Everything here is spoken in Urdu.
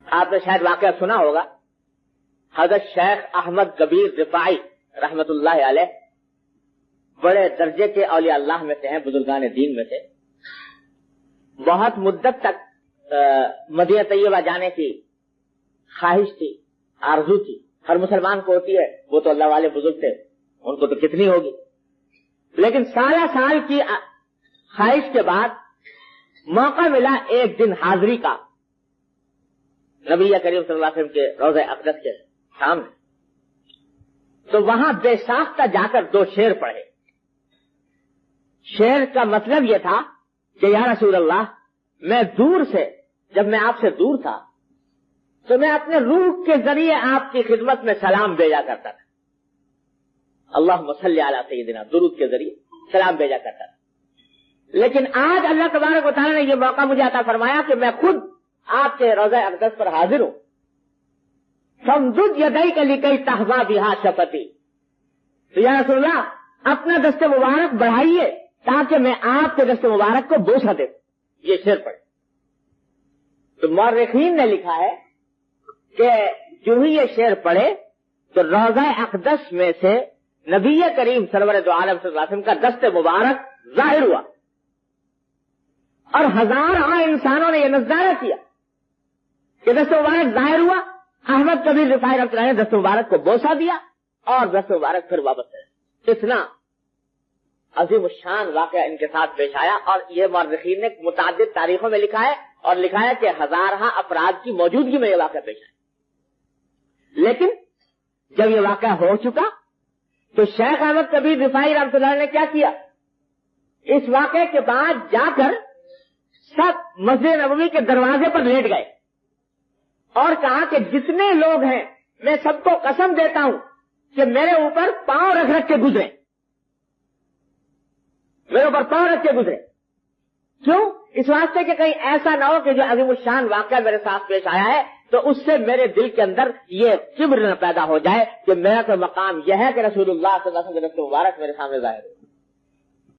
آپ نے شاید واقعہ سنا ہوگا، حضرت شیخ احمد کبیر رفاعی رحمت اللہ علیہ بڑے درجے کے اولیاء اللہ میں سے ہیں، بزرگان دین میں سے، بہت مدت تک مدینہ طیبہ جانے کی خواہش تھی، آرزو تھی، ہر مسلمان کو ہوتی ہے، وہ تو اللہ والے بزرگ تھے، ان کو تو کتنی ہوگی، لیکن سالہ سال کی خواہش کے بعد موقع ملا ایک دن حاضری کا نبی کریم صلی اللہ علیہ وسلم کے روضہ اقدس کے سامنے، تو وہاں بے ساختہ جا کر 2 شعر پڑھے۔ شعر کا مطلب یہ تھا کہ یا رسول اللہ، میں دور سے، جب میں آپ سے دور تھا تو میں اپنے روح کے ذریعے آپ کی خدمت میں سلام بھیجا کرتا تھا، اللہم صلی علی سیدنا، درود کے ذریعے سلام بھیجا کرتا تھا، لیکن آج اللہ تبارک و تعالیٰ نے یہ موقع مجھے عطا فرمایا کہ میں خود آپ کے روضہ اقدس پر حاضر ہوں، فامدد یدیک لکی تحظی بہا شفتی، تو یا رسول اللہ اپنا دست مبارک بڑھائیے تاکہ میں آپ کے دست مبارک کو بوسہ دے۔ یہ شعر پڑھے تو مورخین نے لکھا ہے کہ جو ہی یہ شعر پڑھے تو روضہ اقدس میں سے نبی کریم سرور دو عالم صلی اللہ علیہ وسلم کا دست مبارک ظاہر ہوا، اور ہزاروں انسانوں نے یہ نظارہ کیا کہ دست مبارک ظاہر ہوا، احمد کبیر رفاعی رحمۃ اللہ نے دست مبارک کو بوسہ دیا اور دست مبارک پھر واپس آیا۔ اتنا عظیم الشان واقعہ ان کے ساتھ پیش آیا، اور یہ مورخین نے متعدد تاریخوں میں لکھا ہے، اور لکھا ہے کہ ہزارہ افراد کی موجودگی میں یہ واقعہ پیش آیا۔ لیکن جب یہ واقعہ ہو چکا تو شیخ احمد کبیر رفاعی رحمۃ اللہ نے کیا کیا، اس واقعے کے بعد جا کر سب مسجد نبوی کے دروازے پر لیٹ گئے اور کہا کہ جتنے لوگ ہیں میں سب کو قسم دیتا ہوں کہ میرے اوپر پاؤں رکھ رکھ کے گزرے، میرے اوپر پاؤں رکھ کے گزرے۔ کیوں؟ اس واسطے کہ کہیں ایسا نہ ہو کہ جو عظیم الشان واقعہ میرے ساتھ پیش آیا ہے تو اس سے میرے دل کے اندر یہ کبر نہ پیدا ہو جائے کہ میرا تو مقام یہ ہے کہ رسول اللہ صلی اللہ علیہ وسلم کے مبارک میرے سامنے ظاہر ہو۔